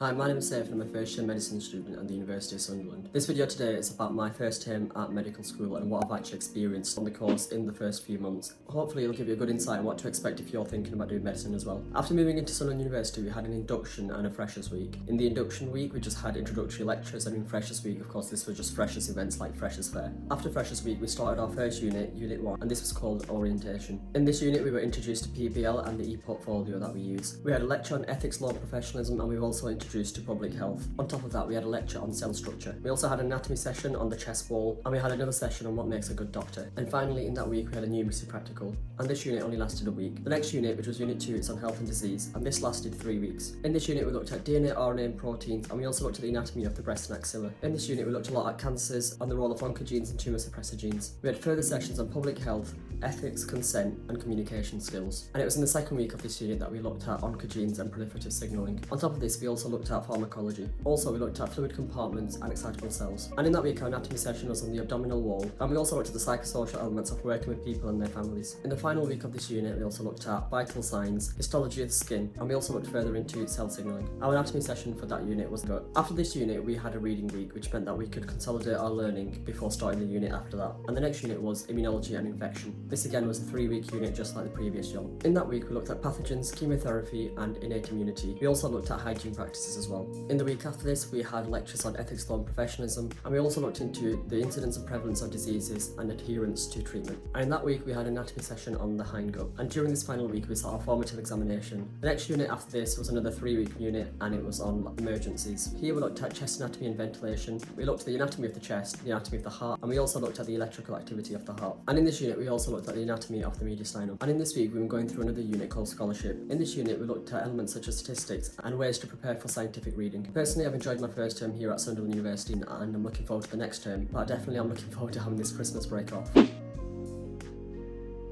Hi, my name is Saif and I'm a first year medicine student at the University of Sunderland. This video today is about my first term at medical school and what I've actually experienced on the course in the first few months. Hopefully it'll give you a good insight on what to expect if you're thinking about doing medicine as well. After moving into Sunderland University, we had an induction and a freshers week. In the induction week, we just had introductory lectures, and in freshers week, of course, this was just freshers events like freshers fair. After freshers week, we started our first unit, Unit 1, and this was called orientation. In this unit, we were introduced to PBL and the e-portfolio that we use. We had a lecture on ethics, law and professionalism, and we were also introduced to public health. On top of that, we had a lecture on cell structure. We also had an anatomy session on the chest wall, and we had another session on what makes a good doctor. And finally, in that week, we had a numeracy practical, and this unit only lasted a week. The next unit, which was Unit 2, is on health and disease, and this lasted 3 weeks. In this unit, we looked at DNA, RNA, and proteins, and we also looked at the anatomy of the breast and axilla. In this unit, we looked a lot at cancers and the role of oncogenes and tumour suppressor genes. We had further sessions on public health, ethics, consent, and communication skills. And it was in the second week of this unit that we looked at oncogenes and proliferative signalling. On top of this, we also looked at pharmacology. Also, we looked at fluid compartments and excitable cells. And in that week, our anatomy session was on the abdominal wall, and we also looked at the psychosocial elements of working with people and their families. In the final week of this unit, we also looked at vital signs, histology of the skin, and we also looked further into cell signalling. Our anatomy session for that unit was good. After this unit, we had a reading week, which meant that we could consolidate our learning before starting the unit after that. And the next unit was Immunology and Infection. This again was a 3-week unit just like the previous one. In that week, we looked at pathogens, chemotherapy, and innate immunity. We also looked at hygiene practices as well. In the week after this, we had lectures on ethics, law and professionalism, and we also looked into the incidence and prevalence of diseases and adherence to treatment. And in that week, we had an anatomy session on the hindgut. And during this final week, we saw our formative examination. The next unit after this was another 3-week unit, and it was on emergencies. Here we looked at chest anatomy and ventilation. We looked at the anatomy of the chest, the anatomy of the heart, and we also looked at the electrical activity of the heart. And in this unit, we also looked at the anatomy of the mediastinum. And in this week, we were going through another unit called scholarship. In this unit, we looked at elements such as statistics and ways to prepare for scientific reading. Personally, I've enjoyed my first term here at Sunderland University, and I'm looking forward to the next term, but definitely I'm looking forward to having this Christmas break off.